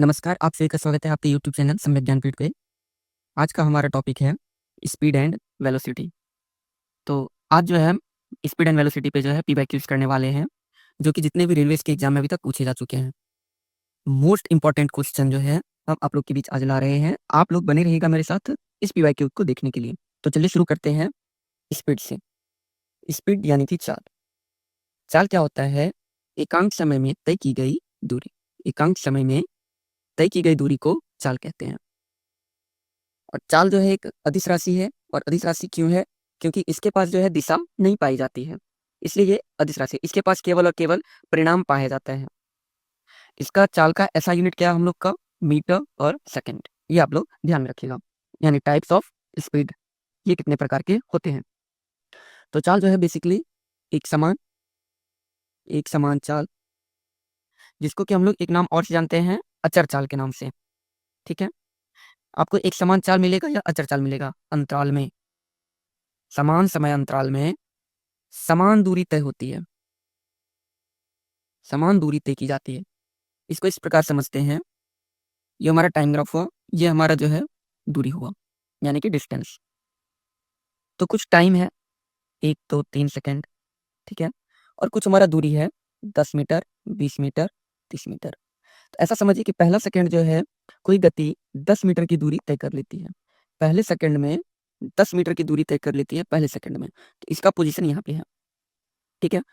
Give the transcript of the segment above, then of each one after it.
नमस्कार, आप सभी का स्वागत है आपके यूट्यूब चैनल सम्यक ज्ञानपीठ पे। आज का हमारा टॉपिक है स्पीड एंड वेलोसिटी। तो आज जो है हम स्पीड एंड वेलोसिटी पे जो है पीवाईक्यूज़ करने वाले हैं, जो कि जितने भी रेलवेज़ के एग्ज़ाम में अभी तक पूछे जा चुके हैं। मोस्ट इम्पोर्टेंट क्वेश्चन जो है हम आप लोग के बीच आज ला रहे हैं। आप लोग बने रहिएगा मेरे साथ इस पीवाईक्यू को देखने के लिए। तो चलिए शुरू करते हैं स्पीड से। स्पीड यानी कि चाल। चाल क्या होता है? एकांक समय में तय की गई दूरी। एकांक समय में तय की गई दूरी को चाल कहते हैं। और चाल जो है एक अदिश राशि है। और अदिश राशि क्यों है? क्योंकि इसके पास जो है दिशा नहीं पाई जाती है, इसलिए ये अदिश राशि है। इसके पास केवल और केवल परिणाम पाया जाता है। इसका चाल का ऐसा यूनिट क्या है हम लोग का? मीटर और सेकंड। ये आप लोग ध्यान में रखिएगा। यानी टाइप्स ऑफ स्पीड, ये कितने प्रकार के होते हैं। तो चाल जो है बेसिकली एक समान चाल, जिसको कि हम लोग एक नाम और से जानते हैं, अचर चाल के नाम से। ठीक है, आपको एक समान चाल मिलेगा या अचर चाल मिलेगा? अंतराल में, समान समय अंतराल में समान दूरी तय होती है, समान दूरी तय की जाती है। इसको इस प्रकार समझते हैं, ये हमारा टाइम ग्राफ हुआ, ये हमारा जो है दूरी हुआ, यानी कि डिस्टेंस। तो कुछ टाइम है 1, 2, 3 सेकंड, ठीक है? और कुछ हमारा दूरी है 10 मीटर, 20 मीटर, 30 मीटर। तो ऐसा समझिए कि पहला सेकंड जो है, कोई गति 10 मीटर की दूरी तय कर लेती है। पहले सेकंड में 10 मीटर की दूरी तय कर लेती है पहले सेकंड में। तो इसका पोज़ीशन यहाँ पे है, ठीक है?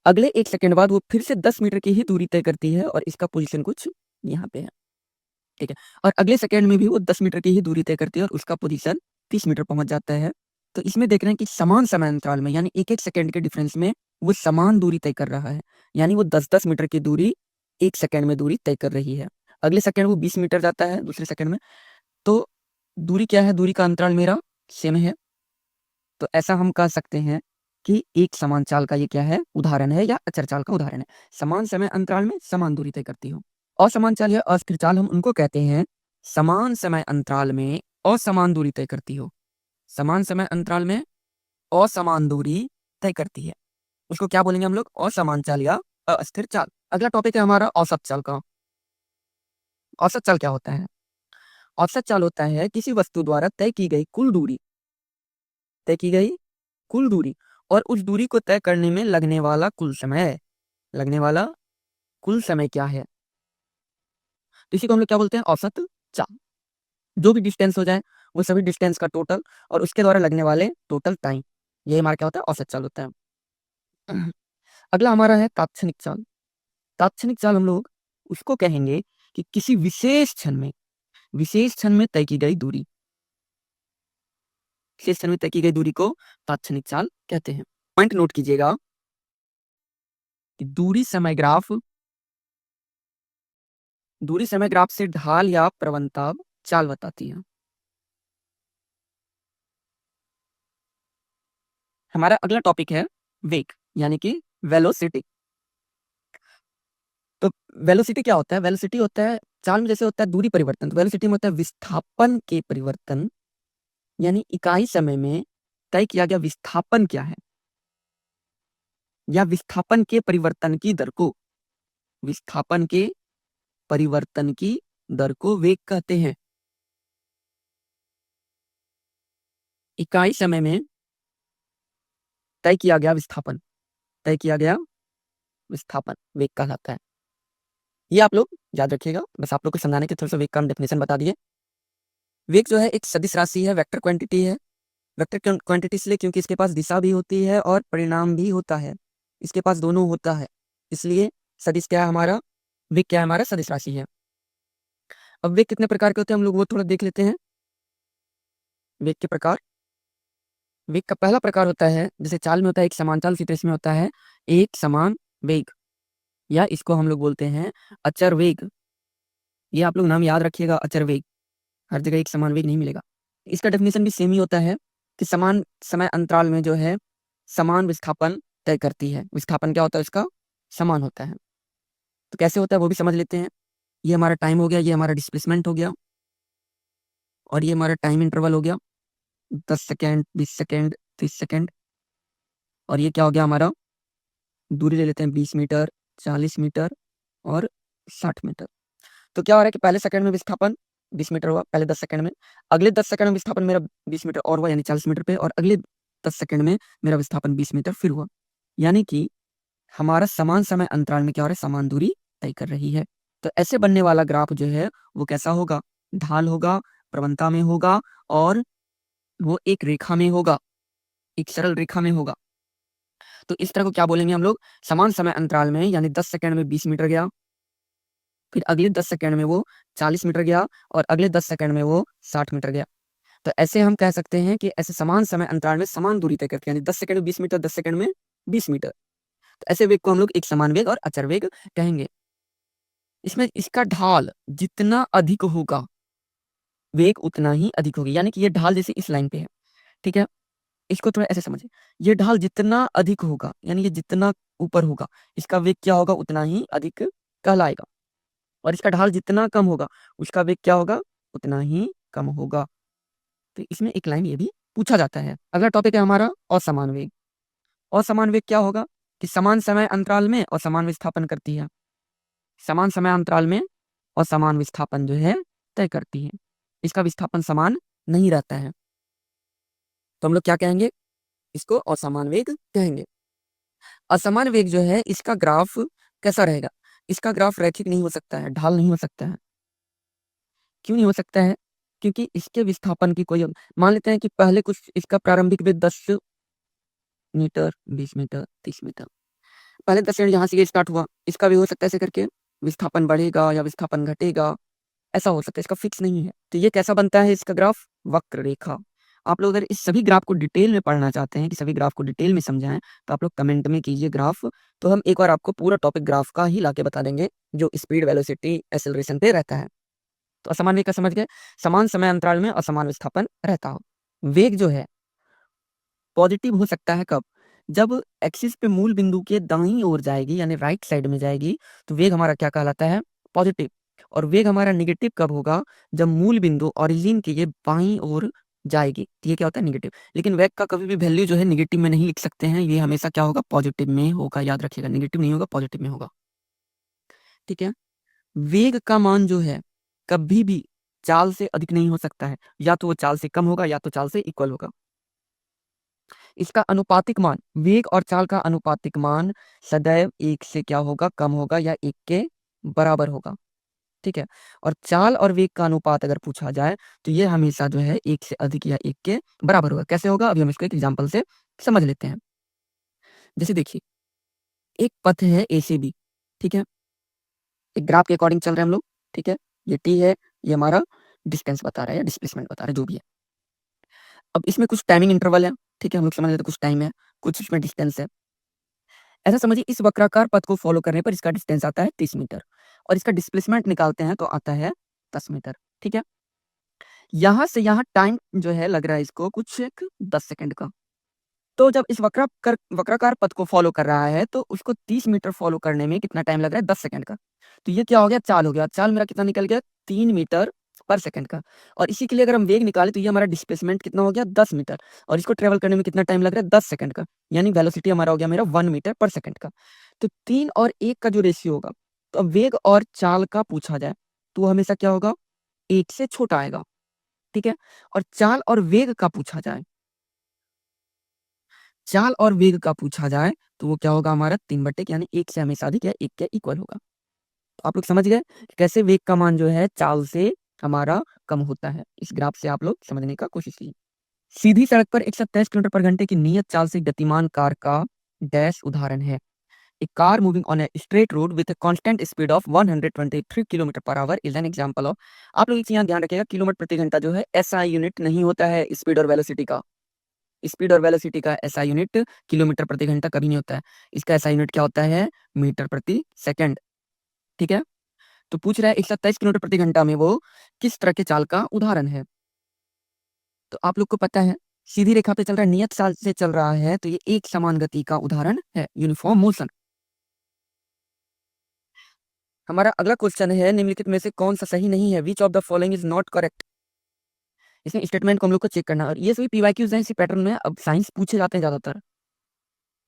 अगले 1 सेकंड बाद वो फिर से 10 मीटर की ही दूरी तय करती है और इसका पोज़ीशन कुछ यहाँ पे है, ठीक है? और अगले सेकंड में भी वो 10 मीटर की ही दूरी तय करती है और उसका पोज़ीशन 30 मीटर पहुँच जाता है। तो इसमें देख रहे हैं कि समान समय अंतराल में, यानी 1-1 सेकंड के डिफरेंस में वो समान दूरी तय कर रहा है। यानी वो 10-10 मीटर की दूरी 1 सेकंड में दूरी तय कर रही है। अगले सेकंड वो 20 मीटर जाता है दूसरे सेकंड में। तो दूरी क्या है? दूरी का अंतराल मेरा सेम है। तो ऐसा हम कह सकते हैं कि एक समान चाल का ये क्या है? उदाहरण है या अचर चाल का उदाहरण है। समान समय अंतराल में समान दूरी तय करती हो। असमान चाल या अस्थिर चाल हम उनको कहते हैं, समान समय अंतराल में असमान दूरी तय करती हो। समान समय अंतराल में असमान दूरी तय करती है। उसको क्या बोलेंगे हम लोग? असमान चाल या अस्थिर चाल। अगला टॉपिक है हमारा औसत चाल का। औसत चाल क्या होता है? औसत चाल होता है किसी वस्तु द्वारा तय की गई कुल दूरी और उस दूरी को तय करने में लगने वाला कुल समय। लगने वाला कुल समय क्या है? तो इसी को हम लोग क्या बोलते हैं? औसत चाल। जो भी डिस्टेंस हो जाए, वो सभी डिस्टेंस का टोटल और उसके द्वारा लगने वाले टोटल टाइम, ये हमारा क्या होता है? औसत चाल होता है। अगला हमारा है तात्क्षणिक चाल। तात्क्षणिक चाल हम लोग उसको कहेंगे कि किसी विशेष क्षण में तय की गई दूरी, विशेष क्षण में तय की गई दूरी को तात्क्षणिक चाल कहते हैं। पॉइंट नोट कीजिएगा कि दूरी समय ग्राफ से ढाल या प्रवणता चाल बताती है। हमारा अगला टॉपिक है वेग, यानी कि वेलोसिटी। तो वेलोसिटी क्या होता है? वेलोसिटी होता है, चाल में जैसे होता है दूरी परिवर्तन, तो वेलोसिटी में होता है विस्थापन के परिवर्तन, यानी इकाई समय में तय किया गया विस्थापन क्या है, या विस्थापन के परिवर्तन की दर को, विस्थापन के परिवर्तन की दर को वेग कहते हैं। इकाई समय में तय किया गया विस्थापन, तय किया गया विस्थापन वेग कहलाता है। ये आप लोग याद रखिएगा, बस आप लोग को समझाने के थोड़ा सा वेग का डेफिनेशन बता दिए। वेग जो है एक सदिश राशि है, वेक्टर क्वांटिटी है। वेक्टर क्वांटिटी इसलिए क्योंकि इसके पास दिशा भी होती है और परिणाम भी होता है, इसके पास दोनों होता है, इसलिए सदिश क्या है हमारा? वेग क्या है हमारा? सदिश राशि है। अब वेग कितने प्रकार के होते हैं हम लोग वो थोड़ा देख लेते हैं। वेग के प्रकार, वेग का पहला प्रकार होता है, जैसे चाल में होता है एक समान चाल, उसी तरह इसमें होता है एक समान वेग, या इसको हम लोग बोलते हैं अचर वेग। ये आप लोग नाम याद रखिएगा, अचर वेग। हर जगह एक समान वेग नहीं मिलेगा। इसका डेफिनेशन भी सेम ही होता है कि समान समय अंतराल में जो है समान विस्थापन तय करती है। विस्थापन क्या होता है? उसका समान होता है। तो कैसे होता है वो भी समझ लेते हैं। ये हमारा टाइम हो गया, ये हमारा डिस्प्लेसमेंट हो गया, और ये हमारा टाइम इंटरवल हो गया 10 सेकेंड, 20 सेकेंड, 30 सेकेंड। और ये क्या हो गया हमारा? दूरी ले लेते हैं 20 मीटर, 40 मीटर और 60 मीटर। तो क्या हो रहा है कि पहले सेकंड में विस्थापन 20 मीटर हुआ, पहले 10 सेकंड में। अगले 10 सेकंड में विस्थापन मेरा 20 मीटर और हुआ, यानी 40 मीटर पे, और अगले 10 सेकंड में मेरा विस्थापन 20 मीटर फिर हुआ। यानी कि हमारा समान समय अंतराल में क्या हो रहा है, समान दूरी तय कर रही है। तो ऐसे बनने वाला ग्राफ जो है वो कैसा होगा, ढाल होगा, प्रवणता में होगा, और वो एक रेखा में होगा, एक सरल रेखा में होगा। तो इस तरह को क्या बोलेंगे हम लोग, समान समय अंतराल में, यानी 10 सेकंड में 20 मीटर गया, फिर अगले 10 सेकंड में वो 40 मीटर गया, और अगले 10 सेकंड में वो 60 मीटर गया। तो ऐसे हम कह सकते हैं कि ऐसे समान समय अंतराल में समान दूरी तय करके, यानी 10 सेकंड में 20 मीटर, 10 सेकंड में 20 मीटर। तो ऐसे वेग को हम लोग एक समान वेग और अचर वेग कहेंगे। इसमें इसका ढाल जितना अधिक होगा, वेग उतना ही अधिक होगी। यानी कि ये ढाल जैसे इस लाइन पे है, ठीक है, इसको थोड़ा ऐसे समझिए। ये ढाल जितना अधिक होगा, यानी ये जितना ऊपर होगा, इसका वेग क्या होगा, उतना ही अधिक कहलाएगा। और इसका ढाल जितना कम होगा, उसका वेग क्या होगा, उतना ही कम होगा। तो इसमें एक लाइन ये भी पूछा जाता है। अगला टॉपिक है हमारा असमान वेग। असमान वेग क्या होगा कि समान समय अंतराल में असमान विस्थापन करती है। समान समय अंतराल में असमान विस्थापन जो है तय करती है। इसका विस्थापन समान नहीं रहता है, तो हम लोग क्या कहेंगे, इसको असमान वेग कहेंगे। असमान वेग जो है, इसका ग्राफ कैसा रहेगा, इसका ग्राफ रैखिक नहीं हो सकता है, ढाल नहीं हो सकता है। क्यों नहीं हो सकता है, क्योंकि इसके विस्थापन की कोई, मान लेते हैं कि पहले कुछ इसका प्रारंभिक वेग 10 मीटर, 20 मीटर, 30 मीटर, पहले 10 सेकंड यहाँ से ये स्टार्ट हुआ, इसका भी हो सकता है ऐसे करके विस्थापन बढ़ेगा या विस्थापन घटेगा, ऐसा हो सकता है, इसका फिक्स नहीं है। तो ये कैसा बनता है इसका ग्राफ, वक्र रेखा। आप लोग अगर इस सभी ग्राफ को डिटेल में पढ़ना चाहते हैं, कि सभी ग्राफ को डिटेल में समझाएं, तो आप लोग कमेंट में कीजिए ग्राफ, तो हम एक बार आपको पूरा टॉपिक ग्राफ का ही लाके बता देंगे, जो स्पीड, वेलोसिटी, एक्सेलरेशन पे रहता है। तो असमान वेग का समझ गए, समान समय अंतराल में असमान विस्थापन रहता हो। वेग जो है पॉजिटिव हो सकता है कब, जब एक्सिस पे मूल बिंदु के दाईं ओर जाएगी, यानी राइट साइड में जाएगी, तो वेग हमारा क्या कहलाता है, पॉजिटिव। और वेग हमारा निगेटिव कब होगा, जब मूल बिंदु ओरिजिन के ये बाईं ओर जाएगी, तो ये क्या होता है, निगेटिव। लेकिन वेग का कभी भी वैल्यू जो है निगेटिव में नहीं लिख सकते हैं, ये हमेशा क्या होगा, पॉजिटिव में होगा, याद रखिएगा, निगेटिव नहीं होगा, पॉजिटिव में होगा, ठीक है। वेग का मान जो है कभी भी चाल से अधिक नहीं हो सकता है, या तो वो चाल से कम होगा या तो चाल से इक्वल होगा। इसका अनुपातिक मान, वेग और चाल का अनुपातिक मान सदैव 1 से क्या होगा, कम होगा, या 1 के बराबर होगा, ठीक है। और चाल और वेग का अनुपात अगर पूछा जाए, तो ये हमेशा जो है 1 से अधिक या 1 के बराबर होगा। कैसे होगा, अभी हम इसको एक एग्जाम्पल से समझ लेते हैं। जैसे देखिए, एक पथ है ए से बी, ठीक है, एक ग्राफ के अकॉर्डिंग चल रहे हैं हम लोग, ठीक है। ये टी है, ये हमारा डिस्टेंस बता रहा है या डिस्प्लेसमेंट बता रहा है, जो भी है। अब इसमें कुछ टाइमिंग इंटरवल है, ठीक है, हम लोग समझ लेते हैं, कुछ टाइम है, कुछ इसमें डिस्टेंस है। ऐसा समझिए, इस वक्राकार पथ को फॉलो करने पर इसका डिस्टेंस आता है 30 मीटर, और इसका डिस्प्लेसमेंट निकालते हैं तो आता है 10 मीटर, ठीक है। यहाँ से यहाँ टाइम जो है लग रहा है इसको कुछ एक 10 सेकंड का। तो जब इस वक्राकार पथ को फॉलो कर रहा है, तो उसको 30 मीटर फॉलो करने में कितना टाइम लग रहा है, 10 सेकंड का। तो ये क्या हो गया, चाल हो गया। चाल मेरा कितना निकल गया, 3 मीटर पर सेकंड का। और इसी के लिए अगर हम वेग निकालें, तो ये हमारा डिस्प्लेसमेंट कितना हो गया, 10 मीटर, और इसको ट्रेवल करने में कितना टाइम लग रहा है, 10 सेकंड का। यानी वेलोसिटी हमारा हो गया मेरा 1 मीटर पर सेकंड का। तो 3 और 1 का जो रेशियो होगा, तो अब वेग और चाल का पूछा जाए, तो वो हमेशा क्या होगा, 1 से छोटा आएगा, ठीक है। और चाल और वेग का पूछा जाए, चाल और वेग का पूछा जाए, तो वो क्या होगा हमारा 3/1, यानी 1 से हमेशा अधिक या 1 के इक्वल होगा। तो आप लोग समझ गए कि कैसे वेग का मान जो है चाल से हमारा कम होता है। इस ग्राफ से आप लोग समझने का कोशिश कीजिए। सीधी सड़क पर 123 किलोमीटर पर घंटे की नियत चाल से गतिमान कार का डैश उदाहरण है। A car moving on a straight road with a constant speed of 123 kilometre per hour is an example of. आप लोग इस यहाँ ध्यान रखिएगा, किलोमीटर प्रति घंटा जो है एसआई यूनिट नहीं होता है स्पीड और वेलोसिटी का। स्पीड और वेलोसिटी का एसआई यूनिट किलोमीटर प्रति घंटा कभी नहीं होता है। इसका एसआई यूनिट क्या होता है, मीटर प्रति सेकंड, ठीक है। तो पूछ रहा है 127 किलोमीटर प्रति घंटा में वो किस तरह के चाल का उदाहरण है। तो आप लोग को पता है, सीधी रेखा पे चल रहा है, नियत चाल से चल रहा है, तो ये एक समान गति का उदाहरण है, यूनिफॉर्म मोशन। हमारा अगला क्वेश्चन है, निम्नलिखित में से कौन सा सही नहीं है, which of the following is not correct. इसमें स्टेटमेंट को हम लोग को चेक करना है, और ये सभी पीवाईक्यूज हैं, इसी पैटर्न में अब साइंस पूछे जाते हैं ज्यादातर।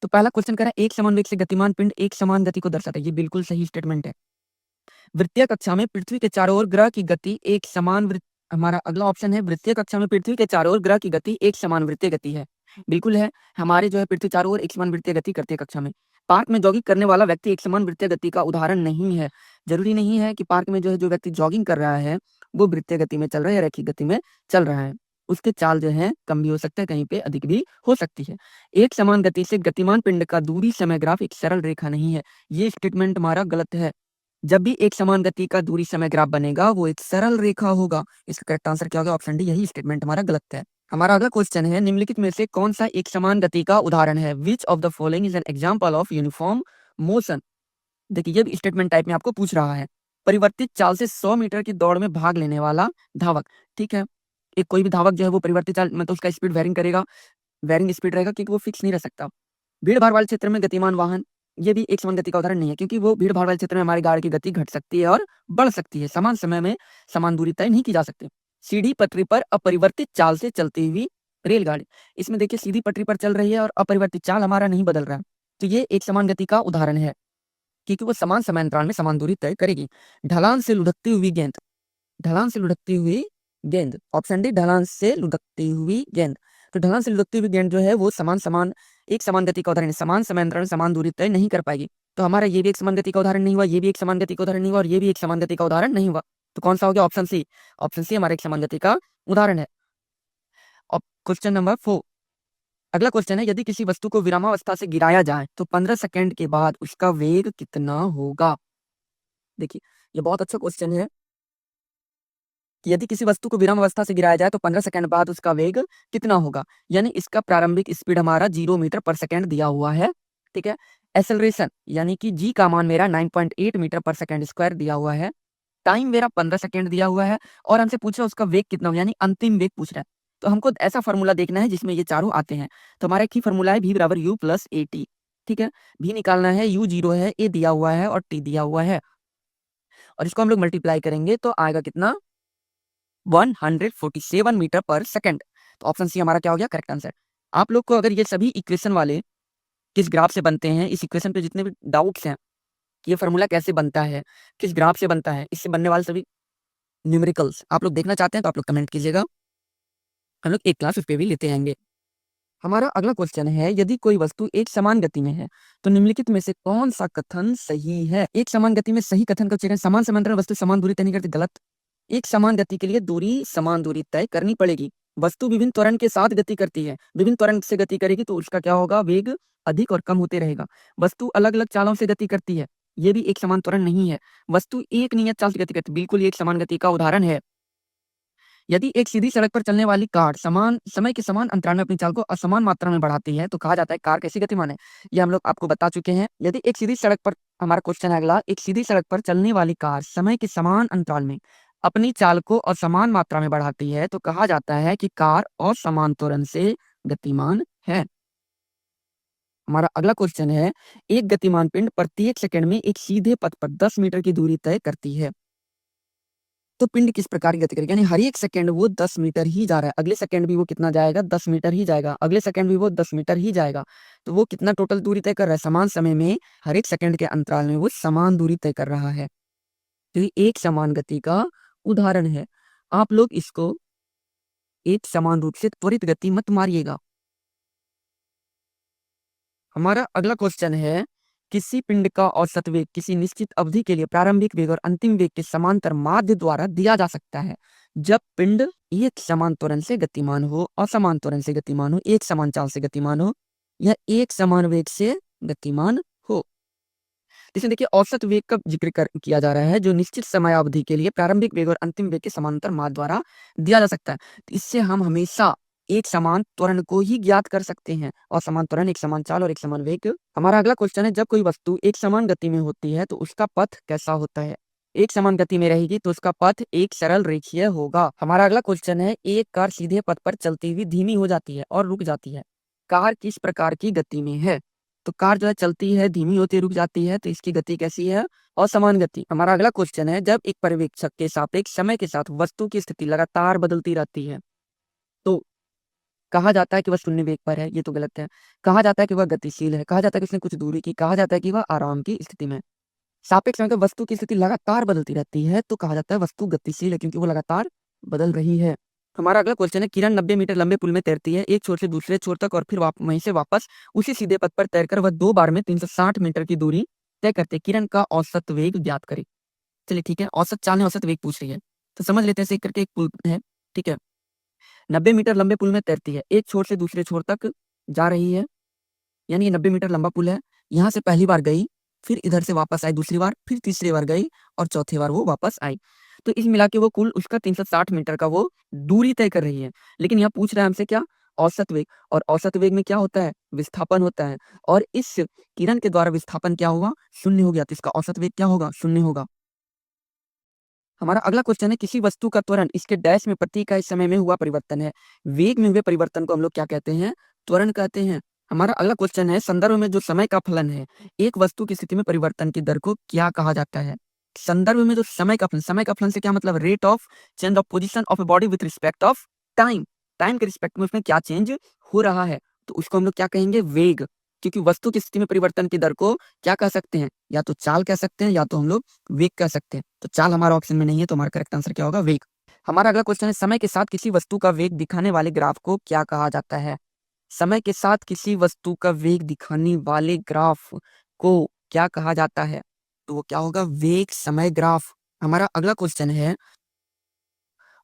तो पहला क्वेश्चन कह रहा है, एक समान वेग से गतिमान पिंड एक समान गति को दर्शाता है। ये बिल्कुल सही स्टेटमेंट है। वृत्तीय कक्षा में पृथ्वी के चारों ओर ग्रह की गति एक समान हमारा अगला ऑप्शन है, वृत्तीय कक्षा में पृथ्वी के चारों ओर ग्रह की गति एक समान वृत्तीय गति है। बिल्कुल है, हमारे जो है पृथ्वी चारों ओर एक समान वृत्तीय गति करती है कक्षा में। पार्क में जॉगिंग करने वाला व्यक्ति एक समान वृत्तीय गति का उदाहरण नहीं है। जरूरी नहीं है कि पार्क में जो है जो व्यक्ति जॉगिंग कर रहा है वो वृत्तीय गति में चल रहा है या रैखिक गति में चल रहा है। उसके चाल जो है कम भी हो सकता है, कहीं पे अधिक भी हो सकती है। एक समान गति से गतिमान पिंड का दूरी समय ग्राफ एक सरल रेखा नहीं है। ये स्टेटमेंट हमारा गलत है। जब भी एक समान गति का दूरी समय ग्राफ बनेगा वो एक सरल रेखा होगा। इसका करेक्ट आंसर क्या होगा? Option D. यही स्टेटमेंट हमारा गलत है। हमारा अगला क्वेश्चन है, निम्नलिखित में से कौन सा एक समान गति का उदाहरण है? Which of the following is an example of uniform motion? देखिए ये स्टेटमेंट टाइप में आपको पूछ रहा है। परिवर्तित चाल से 100 मीटर की दौड़ में भाग लेने वाला धावक, ठीक है। एक कोई भी धावक जो है वो परिवर्तित चाल मतलब उसका स्पीड वेरिंग करेगा, वेरिंग स्पीड रहेगा क्योंकि वो फिक्स नहीं रह सकता। भीड़-भाड़ वाले क्षेत्र में गतिमान वाहन, ये भी एक समान गति का उदाहरण नहीं है क्योंकि वो भीड़-भाड़ वाले क्षेत्र में हमारी गाड़ी की गति घट सकती है और बढ़ सकती है। समान समय में समान दूरी तय नहीं की जा सकती। सीधी पटरी पर अपरिवर्तित चाल से चलती हुई रेलगाड़ी, इसमें देखिए सीधी पटरी पर चल रही है और अपरिवर्तित चाल हमारा नहीं बदल रहा है। तो ये एक समान गति का उदाहरण है क्योंकि वो समान समयांतराल में समान दूरी तय करेगी। ढलान से लुढ़कती हुई गेंद, ढलान से लुढ़कती हुई गेंद, ऑप्शन डी ढलान से लुढ़कती हुई गेंद। तो ढलान से लुढ़कती हुई गेंद जो है वो एक समान गति का उदाहरण है। समान समयांतराल में समान दूरी तय नहीं कर पाएगी। तो हमारा ये भी एक समान गति का उदाहरण नहीं हुआ, ये भी एक समान गति का उदाहरण नहीं हुआ और ये भी एक समान गति का उदाहरण नहीं हुआ। तो कौन सा हो गया? Option C. ऑप्शन सी हमारा एक समान गति का उदाहरण है। Question number 4। अगला क्वेश्चन है, यदि किसी वस्तु को विरामावस्था से गिराया जाए तो 15 सेकंड के बाद उसका वेग कितना होगा? देखिए ये बहुत अच्छा क्वेश्चन है कि यदि किसी वस्तु को विराम अवस्था से गिराया जाए तो 15 सेकंड बाद उसका वेग कितना होगा? यानी इसका प्रारंभिक स्पीड हमारा 0 मीटर पर सेकंड दिया हुआ है, ठीक है। एक्सेलरेशन यानी कि जी का मान मेरा 9.8 मीटर पर सेकंड स्क्वायर दिया हुआ है। टाइम मेरा 15 सेकंड दिया हुआ है और हमसे पूछ रहा है उसका वेग कितना हो, यानी अंतिम वेग पूछ रहा है। तो हमको ऐसा फार्मूला देखना है जिसमें ये चारों आते हैं। तो हमारा एक ही फार्मूला है, v बराबर u प्लस ए टी, ठीक है। v निकालना है, u 0 है, a दिया हुआ है और t दिया हुआ है और इसको हम लोग मल्टीप्लाई करेंगे तो आएगा कितना? 147 मीटर पर सेकंड। तो ऑप्शन सी हमारा क्या हो गया? Correct answer. आप लोग को अगर ये सभी इक्वेशन वाले किस ग्राफ से बनते हैं, इस इक्वेशन पे जितने भी डाउट्स हैं कि ये फार्मूला कैसे बनता है, किस ग्राफ से बनता है, इससे बनने वाले सभी न्यूमेरिकल्स आप लोग देखना चाहते हैं तो आप लोग कमेंट कीजिएगा। हम लोग एक क्लास उस पे भी लेते आएंगे। हमारा अगला क्वेश्चन है, यदि कोई वस्तु एक समान गति में है तो निम्नलिखित में से कौन सा कथन सही है? एक समान गति में सही कथन का चयन, समान समांतर वस्तु समान दूरी तय नहीं करती, गलत। एक समान गति के लिए समान दूरी तय करनी पड़ेगी। वस्तु विभिन्न त्वरण के साथ गति करती है, विभिन्न त्वरण से गति करेगी तो उसका क्या होगा? वेग अधिक और कम होते रहेगा। वस्तु अलग अलग चालों से गति करती है, ये भी एक समान त्वरण नहीं है। वस्तु एक नियत चाल से गति करती है, बिल्कुल ये एक समान गति का उदाहरण है। यदि एक सीधी सड़क पर चलने वाली कार समान समय के समान अंतराल में अपनी चाल को असमान मात्रा में बढ़ाती है तो कहा जाता है कार कैसी गतिमान है? ये हम लोग आपको बता चुके हैं। यदि एक सीधी सड़क पर, हमारा क्वेश्चन है अगला, एक सीधी सड़क पर चलने वाली कार समय के समान अंतराल में अपनी चाल को असमान मात्रा में बढ़ाती है तो कहा जाता है कि कार असमान त्वरण से गतिमान है। हमारा अगला क्वेश्चन है, एक गतिमान पिंड प्रत्येक सेकंड में एक सीधे पथ पर 10 मीटर की दूरी तय करती है तो पिंड किस प्रकार की गति करेगा? यानी हर एक सेकंड वो 10 मीटर ही जा रहा है, अगले सेकंड भी वो कितना जाएगा? 10 मीटर ही जाएगा, अगले सेकंड भी वो 10 मीटर ही जाएगा। तो वो कितना टोटल दूरी तय कर रहा है? समान समय में हर एक सेकंड के अंतराल में वो समान दूरी तय कर रहा है। तो ये एक समान गति का उदाहरण है। आप लोग इसको एक समान रूप से त्वरित गति मत मारिएगा। हमारा अगला क्वेश्चन है, किसी पिंड का औसत वेग किसी निश्चित अवधि के लिए प्रारंभिक वेग और अंतिम वेग के समांतर माध्य द्वारा दिया जा सकता है जब पिंड एक समान त्वरण से गतिमान हो, असमान त्वरण से गतिमान हो, एक समान चाल से गतिमान हो या एक समान वेग से गतिमान हो। इसमें देखिए औसत वेग का जिक्र किया जा रहा है जो निश्चित समय अवधि के लिए प्रारंभिक वेग और अंतिम वेग के समांतर माध्य द्वारा दिया जा सकता है। तो इससे हम हमेशा एक समान त्वरण को ही ज्ञात कर सकते हैं। असमान त्वरण, एक समान चाल और एक समान वेग। हमारा अगला क्वेश्चन है, जब कोई वस्तु एक समान गति में होती है तो उसका पथ कैसा होता है? एक समान गति में रहेगी तो उसका पथ एक सरल रेखीय होगा। हमारा अगला क्वेश्चन है, एक कार सीधे पथ पर चलती हुई धीमी हो जाती है और रुक जाती है। कार किस प्रकार की गति में है? तो कार जो है चलती है, धीमी होती है, रुक जाती है, तो इसकी गति कैसी है? असमान गति। हमारा अगला क्वेश्चन है, जब एक पर्यवेक्षक के सापेक्ष समय के साथ वस्तु की स्थिति लगातार बदलती रहती है तो कहा जाता है कि वह शून्य वेग पर है, ये तो गलत है। कहा जाता है कि वह गतिशील है, कहा जाता है कि उसने कुछ दूरी की, कहा जाता है कि वह आराम की स्थिति में। सापेक्ष में अगर वस्तु की स्थिति लगातार बदलती रहती है तो कहा जाता है वस्तु गतिशील है, क्योंकि वो लगातार बदल रही है। हमारा अगला क्वेश्चन है, किरण 90 मीटर लंबे पुल में तैरती है, एक छोर से दूसरे छोर तक और फिर वहीं से वापस उसी सीधे पथ पर तैरकर वह 2 बार में 360 मीटर की दूरी तय करते। किरण का औसत वेग ज्ञात करे। चलिए ठीक है, औसत चाल है, औसत वेग पूछ रही है, तो समझ लेते हैं। ऐसे करके एक पुल है, ठीक है, 90 मीटर लंबे पुल में तैरती है, एक छोर से दूसरे छोर तक जा रही है, यानी ये 90 मीटर लंबा पुल है। यहाँ से पहली बार गई, फिर इधर से वापस आई दूसरी बार, फिर तीसरी बार गई और चौथी बार वो वापस आई। तो इस मिला के वो कुल उसका 360 मीटर का वो दूरी तय कर रही है। लेकिन यहाँ पूछ रहा है हमसे क्या? औसत वेग। और औसत वेग में क्या होता है? विस्थापन होता है। और इस किरण के द्वारा विस्थापन क्या हुआ? शून्य हो गया, तो इसका औसत वेग क्या होगा? शून्य होगा। हमारा अगला क्वेश्चन है, किसी वस्तु का त्वरण इसके डैश में प्रति इकाई समय में हुआ परिवर्तन है। वेग में हुए परिवर्तन को हम लोग क्या कहते हैं? त्वरण कहते हैं। हमारा अगला क्वेश्चन है, संदर्भ में जो समय का फलन है, एक वस्तु की स्थिति में परिवर्तन की दर को क्या कहा जाता है? संदर्भ में जो समय का फलन से क्या मतलब? Rate of change of position of a body with respect of time. Time के रिस्पेक्ट में उसमें क्या चेंज हो रहा है, तो उसको हम लोग क्या कहेंगे? वेग। क्योंकि वस्तु की स्थिति में परिवर्तन की दर को क्या कह सकते हैं? या तो चाल कह सकते हैं या तो हम लोग वेग कह सकते हैं। तो चाल हमारा ऑप्शन में नहीं है, तो हमारा करेक्ट आंसर क्या होगा? वेग। हमारा अगला क्वेश्चन है, समय के साथ किसी वस्तु का वेग दिखाने वाले ग्राफ को क्या कहा जाता है? समय के साथ किसी वस्तु का वेग दिखाने वाले ग्राफ को क्या कहा जाता है? तो वो क्या होगा? वेग समय ग्राफ। हमारा अगला क्वेश्चन है,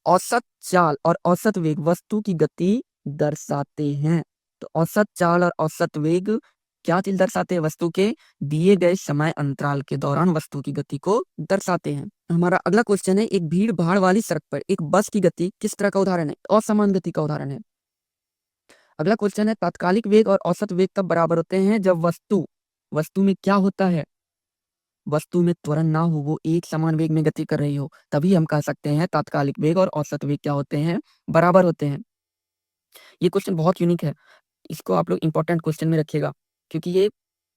औसत चाल और औसत वेग वस्तु की गति दर्शाते हैं। तो औसत चाल और औसत वेग क्या चीज दर्शाते हैं? वस्तु के दिए गए समय अंतराल के दौरान वस्तु की गति को दर्शाते हैं। हमारा अगला क्वेश्चन है, एक भीड़ भाड़ वाली सड़क पर एक बस की गति किस तरह का उदाहरण है? असमान गति का उदाहरण है। अगला क्वेश्चन है, तात्कालिक वेग और औसत वेग तब बराबर होते हैं जब वस्तु में क्या होता है? वस्तु में त्वरण ना हो, वो एक समान वेग में गति कर रही हो, तभी हम कह सकते हैं तात्कालिक वेग और औसत वेग क्या होते हैं? बराबर होते हैं। ये क्वेश्चन बहुत यूनिक है, इसको आप लोग इंपॉर्टेंट क्वेश्चन में रखिएगा, क्योंकि ये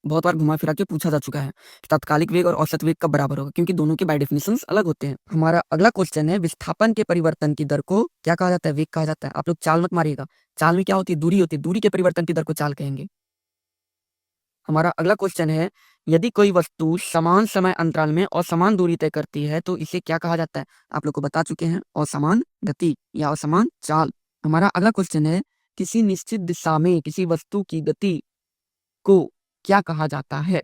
बहुत बार घुमा फिरा के पूछा जा चुका है। तात्कालिक वेग और औसत वेग कब बराबर होगा, क्योंकि दोनों के बाय डेफिनेशंस अलग होते हैं। हमारा अगला क्वेश्चन है, विस्थापन के परिवर्तन की दर को क्या कहा जाता है? वेग कहा जाता है। आप लोग चाल मत मारिएगा, चाल में क्या होती है? दूरी होती है, दूरी के परिवर्तन की दर को चाल कहेंगे। हमारा अगला क्वेश्चन है, यदि कोई वस्तु समान समय अंतराल में असमान दूरी तय करती है तो इसे क्या कहा जाता है? आप लोग को बता चुके हैं, असमान गति या असमान चाल। हमारा अगला क्वेश्चन है, किसी निश्चित दिशा में किसी वस्तु की गति को क्या कहा जाता है?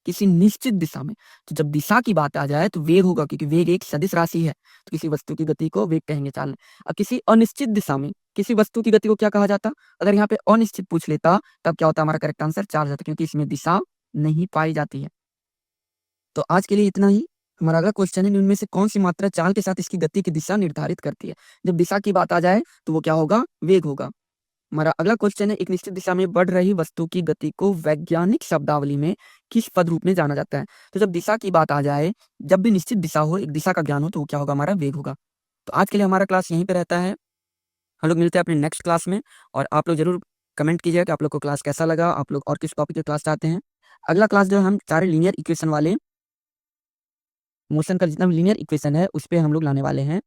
किसी निश्चित दिशा में। तो जब दिशा की बात आ जाए तो वेग होगा, क्योंकि वेग एक सदिश राशि है, तो किसी वस्तु की गति को वेग कहेंगे, चाल। अब किसी अनिश्चित दिशा में किसी वस्तु की गति को क्या कहा जाता? अगर यहाँ पे अनिश्चित पूछ लेता तब क्या होता? हमारा करेक्ट आंसर चाल जाता, क्योंकि इसमें दिशा नहीं पाई जाती है। तो आज के लिए इतना ही। हमारा अगला क्वेश्चन है, इनमें से कौन सी मात्रा चाल के साथ इसकी गति की दिशा निर्धारित करती है? जब दिशा की बात आ जाए तो वो क्या होगा? वेग होगा। हमारा अगला क्वेश्चन है, एक निश्चित दिशा में बढ़ रही वस्तु की गति को वैज्ञानिक शब्दावली में किस पद रूप में जाना जाता है? तो जब दिशा की बात आ जाए, जब भी निश्चित दिशा हो, एक दिशा का ज्ञान हो, तो वो क्या होगा? हमारा वेग होगा। तो आज के लिए हमारा क्लास यहीं पे रहता है। हम लोग मिलते हैं अपने नेक्स्ट क्लास में, और आप लोग जरूर कमेंट कीजिएगा कि आप लोग को क्लास कैसा लगा, आप लोग और किस टॉपिक की क्लास चाहते हैं। अगला क्लास जो है, हम सारे लीनियर इक्वेशन वाले मोशन का जितना भी लीनियर इक्वेशन है उस पे हम लोग लाने वाले हैं।